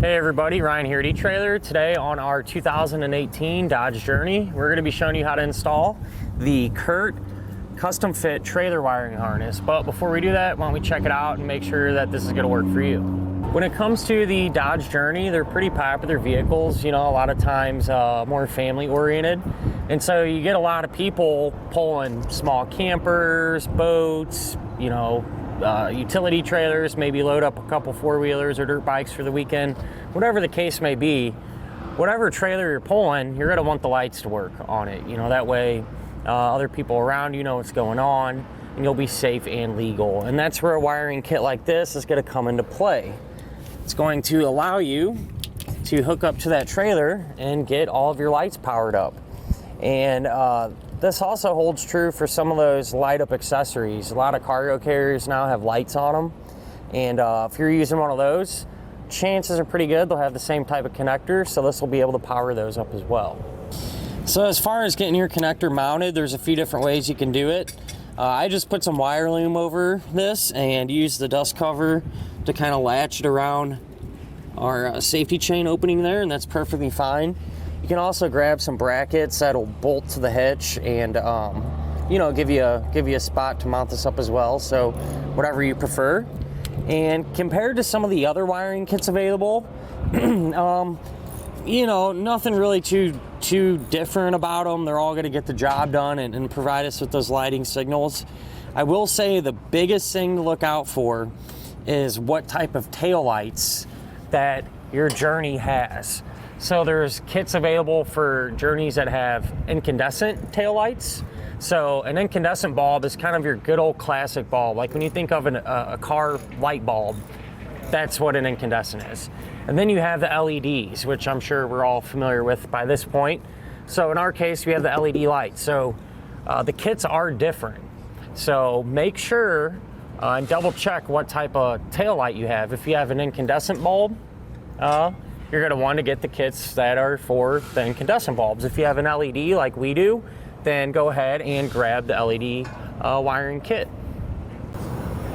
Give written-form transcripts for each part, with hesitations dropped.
Hey everybody, Ryan here at eTrailer. Today on our 2018 Dodge Journey, we're going to be showing you how to install the Curt custom fit trailer wiring harness. But before we do that, why don't we check it out and make sure that this is going to work for you. When it comes to the Dodge Journey, they're pretty popular vehicles, you know, a lot of times more family oriented. And so you get a lot of people pulling small campers, boats, you know, utility trailers, maybe load up a couple four-wheelers or dirt bikes for the weekend. Whatever the case may be, whatever trailer you're pulling, you're going to want the lights to work on it. You know, that way other people around you know what's going on and you'll be safe and legal. And that's where a wiring kit like this is going to come into play. It's going to allow you to hook up to that trailer and get all of your lights powered up. And this also holds true for some of those light up accessories. A lot of cargo carriers now have lights on them. And if you're using one of those, chances are pretty good they'll have the same type of connector, so this will be able to power those up as well. So as far as getting your connector mounted, there's a few different ways you can do it. I just put some wire loom over this and use the dust cover to kind of latch it around our safety chain opening there, and that's perfectly fine. You can also grab some brackets that'll bolt to the hitch and you know, give you a spot to mount this up as well, so whatever you prefer. And compared to some of the other wiring kits available, you know, nothing really too different about them. They're all going to get the job done and provide us with those lighting signals. I will say the biggest thing to look out for is what type of tail lights that your Journey has. So there's kits available for Journeys that have incandescent tail lights. So an incandescent bulb is kind of your good old classic bulb. Like when you think of a car light bulb, that's what an incandescent is. And then you have the LEDs, which I'm sure we're all familiar with by this point. So in our case, we have the LED lights. So the kits are different. So make sure and double check what type of tail light you have. If you have an incandescent bulb, you're going to want to get the kits that are for the incandescent bulbs. If you have an LED like we do, then go ahead and grab the LED wiring kit.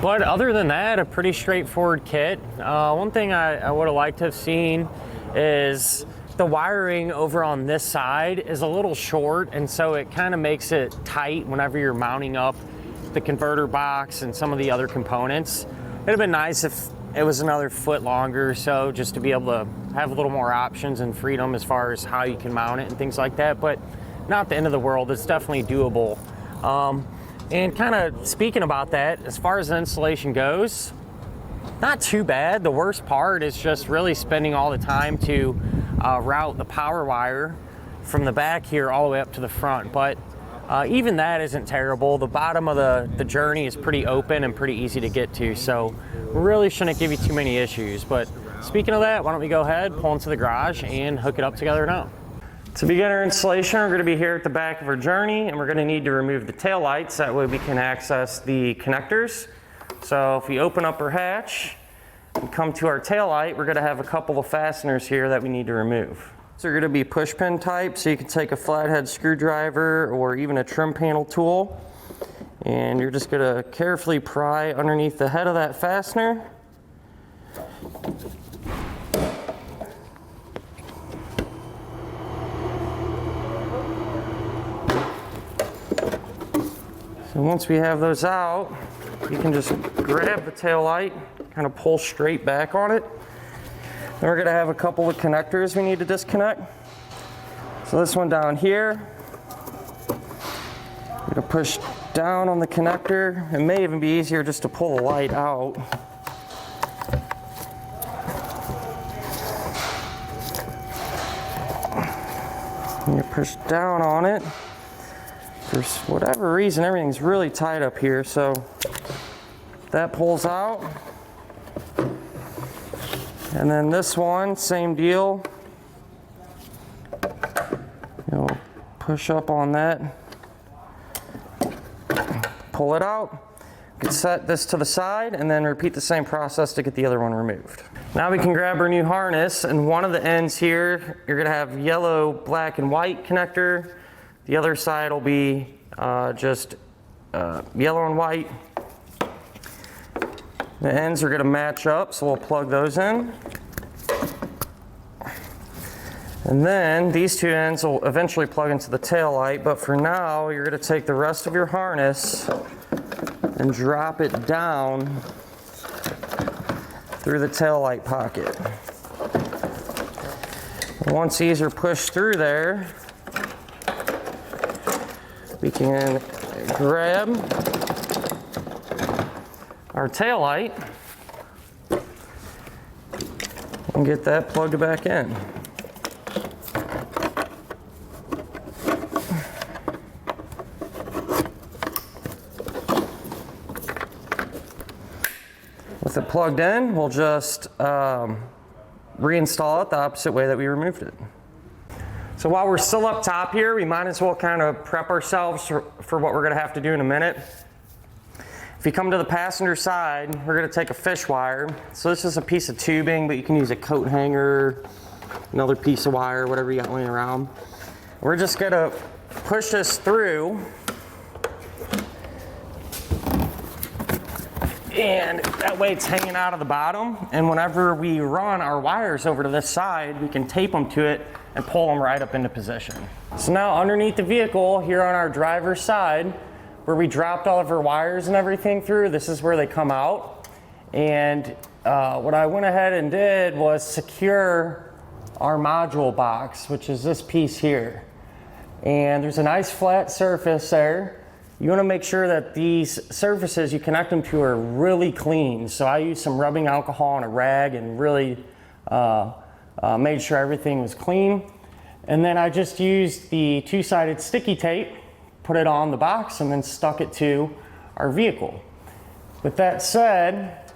But other than that, a pretty straightforward kit. One thing I would have liked to have seen is the wiring over on this side is a little short, and so it kind of makes it tight whenever you're mounting up the converter box and some of the other components. It'd have been nice if it was another foot longer or so, just to be able to have a little more options and freedom as far as how you can mount it and things like that, but not the end of the world. It's definitely doable. And kind of speaking about that, as far as the installation goes, not too bad. The worst part is just really spending all the time to route the power wire from the back here all the way up to the front, but even that isn't terrible. The bottom of the Journey is pretty open and pretty easy to get to, so really shouldn't give you too many issues. But speaking of that, why don't we go ahead, pull into the garage, and hook it up together now. To begin our installation, we're going to be here at the back of our Journey, and we're going to need to remove the tail lights. That way we can access the connectors. So if we open up our hatch and come to our tail light, we're going to have a couple of fasteners here that we need to remove. So they're going to be push pin type, so you can take a flathead screwdriver or even a trim panel tool, and you're just going to carefully pry underneath the head of that fastener. So once we have those out, you can just grab the tail light, kind of pull straight back on it. Then we're going to have a couple of connectors we need to disconnect. So this one down here, we're going to push down on the connector. It may even be easier just to pull the light out. And you push down on it. For whatever reason, everything's really tight up here, so that pulls out. And then this one, same deal. You'll push up on that, pull it out. You can set this to the side and then repeat the same process to get the other one removed. Now we can grab our new harness, and one of the ends here, you're gonna have yellow, black, and white connector. The other side will be just yellow and white. The ends are going to match up, so we'll plug those in. And then these two ends will eventually plug into the tail light, but for now, you're gonna take the rest of your harness and drop it down through the tail light pocket. Once these are pushed through there, we can grab our tail light and get that plugged back in. With it plugged in, we'll just reinstall it the opposite way that we removed it. So while we're still up top here, we might as well kind of prep ourselves for what we're gonna have to do in a minute. If you come to the passenger side, we're gonna take a fish wire. So this is a piece of tubing, but you can use a coat hanger, another piece of wire, whatever you got laying around. We're just gonna push this through, and that way it's hanging out of the bottom. And whenever we run our wires over to this side, we can tape them to it and pull them right up into position. So now underneath the vehicle here on our driver's side, where we dropped all of our wires and everything through, this is where they come out. And what I went ahead and did was secure our module box, which is this piece here. And there's a nice flat surface there. You want to make sure that these surfaces you connect them to are really clean. So I used some rubbing alcohol on a rag and really made sure everything was clean. And then I just used the two-sided sticky tape, put it on the box, and then stuck it to our vehicle. With that said,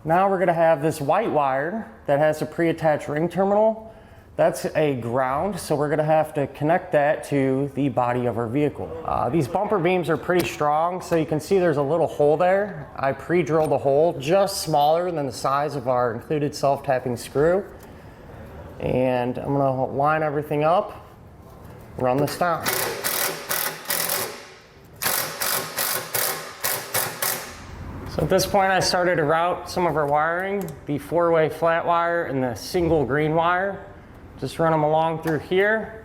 now we're gonna have this white wire that has a pre-attached ring terminal. That's a ground, so we're gonna have to connect that to the body of our vehicle. These bumper beams are pretty strong, so you can see there's a little hole there. I pre-drilled a hole just smaller than the size of our included self-tapping screw. And I'm gonna line everything up, run this down. So at this point I started to route some of our wiring, the 4-way flat wire and the single green wire. Just run them along through here,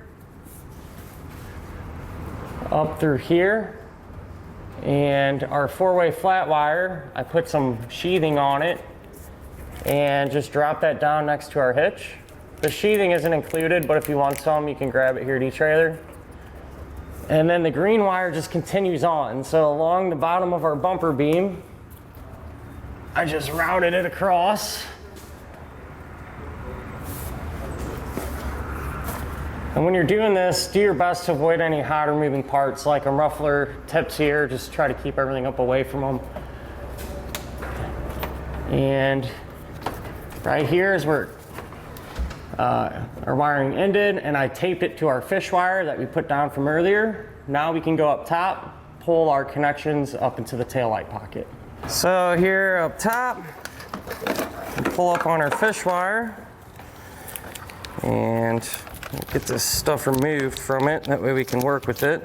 up through here, and our 4-way flat wire, I put some sheathing on it and just drop that down next to our hitch. The sheathing isn't included, but if you want some, you can grab it here at eTrailer. And then the green wire just continues on. So along the bottom of our bumper beam, I just routed it across. And when you're doing this, do your best to avoid any hotter moving parts like a muffler, tips here, just try to keep everything up away from them. And right here is where our wiring ended, and I taped it to our fish wire that we put down from earlier. Now we can go up top, pull our connections up into the taillight pocket. So here up top, we pull up on our fish wire and get this stuff removed from it. That way we can work with it.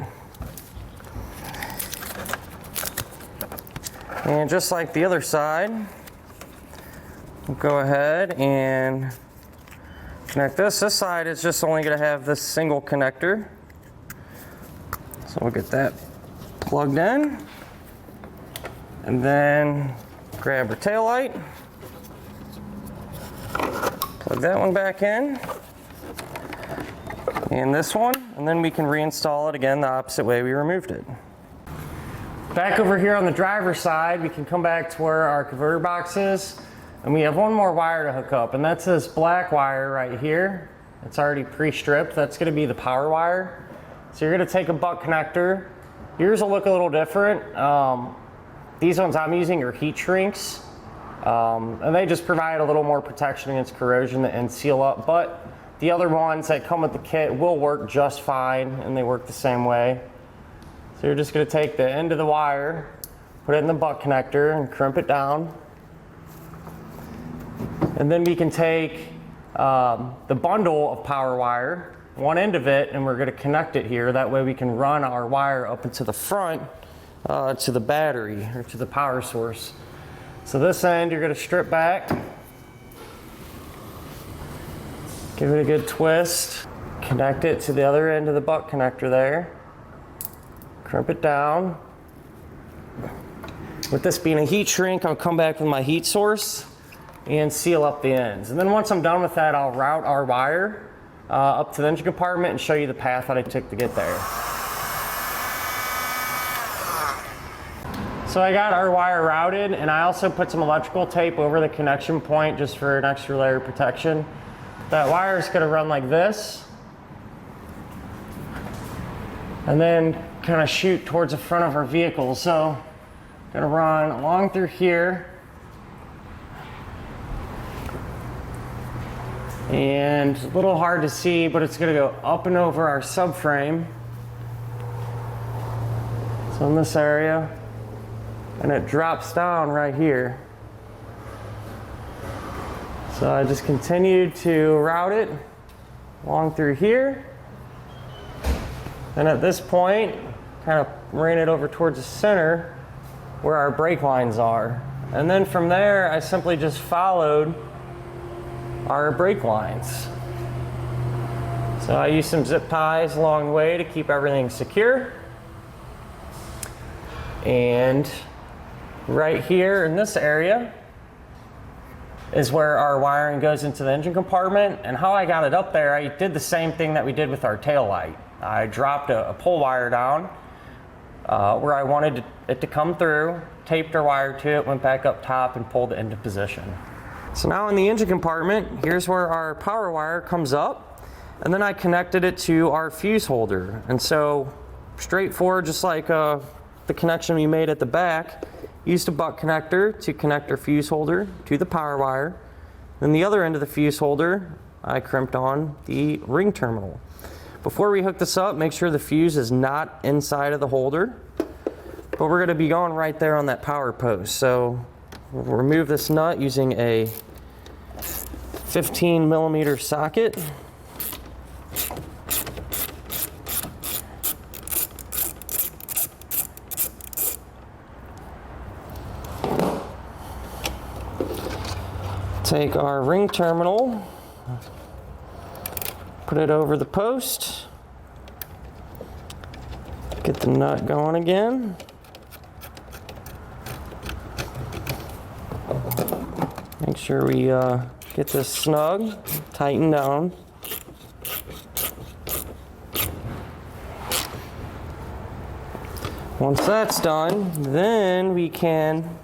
And just like the other side, we'll go ahead and connect this. This side is just only going to have this single connector. So we'll get that plugged in. And then grab our tail light, plug that one back in, and this one, and then we can reinstall it again the opposite way we removed it. Back over here on the driver's side, we can come back to where our converter box is, and we have one more wire to hook up, and that's this black wire right here. It's already pre-stripped. That's going to be the power wire. So you're going to take a butt connector. Yours will look a little different. These ones I'm using are heat shrinks, and they just provide a little more protection against corrosion and seal up, but the other ones that come with the kit will work just fine, and they work the same way. So you're just going to take the end of the wire, put it in the butt connector, and crimp it down. And then we can take the bundle of power wire, one end of it, and we're going to connect it here. That way we can run our wire up into the front to the battery or to the power source. So this end you're going to strip back, give it a good twist, Connect it to the other end of the butt connector there. Crimp it down. With this being a heat shrink, I'll come back with my heat source and seal up the ends. And then once I'm done with that, I'll route our wire up to the engine compartment and show you the path that I took to get there. So I got our wire routed, and I also put some electrical tape over the connection point just for an extra layer of protection. That wire is gonna run like this, and then kind of shoot towards the front of our vehicle. So gonna run along through here, and a little hard to see, but it's gonna go up and over our subframe. So in this area, and it drops down right here. So I just continued to route it along through here. And at this point, kind of ran it over towards the center where our brake lines are. And then from there, I simply just followed our brake lines. So I used some zip ties along the way to keep everything secure. And right here in this area is where our wiring goes into the engine compartment. And how I got it up there, I did the same thing that we did with our tail light. I dropped a pull wire down where I wanted it to come through, taped our wire to it, went back up top and pulled it into position. So now in the engine compartment, here's where our power wire comes up, and then I connected it to our fuse holder. And so straightforward, just like the connection we made at the back, used a butt connector to connect our fuse holder to the power wire. Then the other end of the fuse holder, I crimped on the ring terminal. Before we hook this up, make sure the fuse is not inside of the holder, but we're gonna be going right there on that power post. So we'll remove this nut using a 15mm socket. Take our ring terminal, put it over the post, get the nut going again. Make sure we get this snug, tighten down. Once that's done, then we can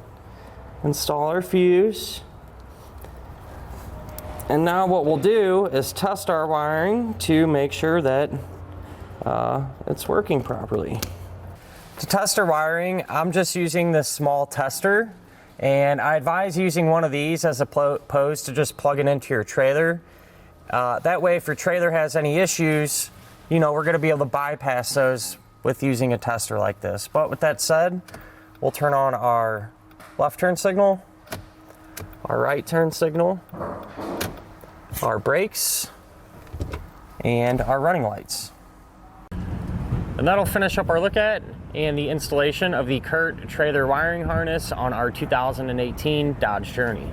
install our fuse. And now what we'll do is test our wiring to make sure that it's working properly. To test our wiring, I'm just using this small tester, and I advise using one of these as opposed to just plugging into your trailer. That way, if your trailer has any issues, you know, we're gonna be able to bypass those with using a tester like this. But with that said, we'll turn on our left turn signal, our right turn signal, our brakes, and our running lights. And that'll finish up our look at and the installation of the Curt trailer wiring harness on our 2018 Dodge Journey.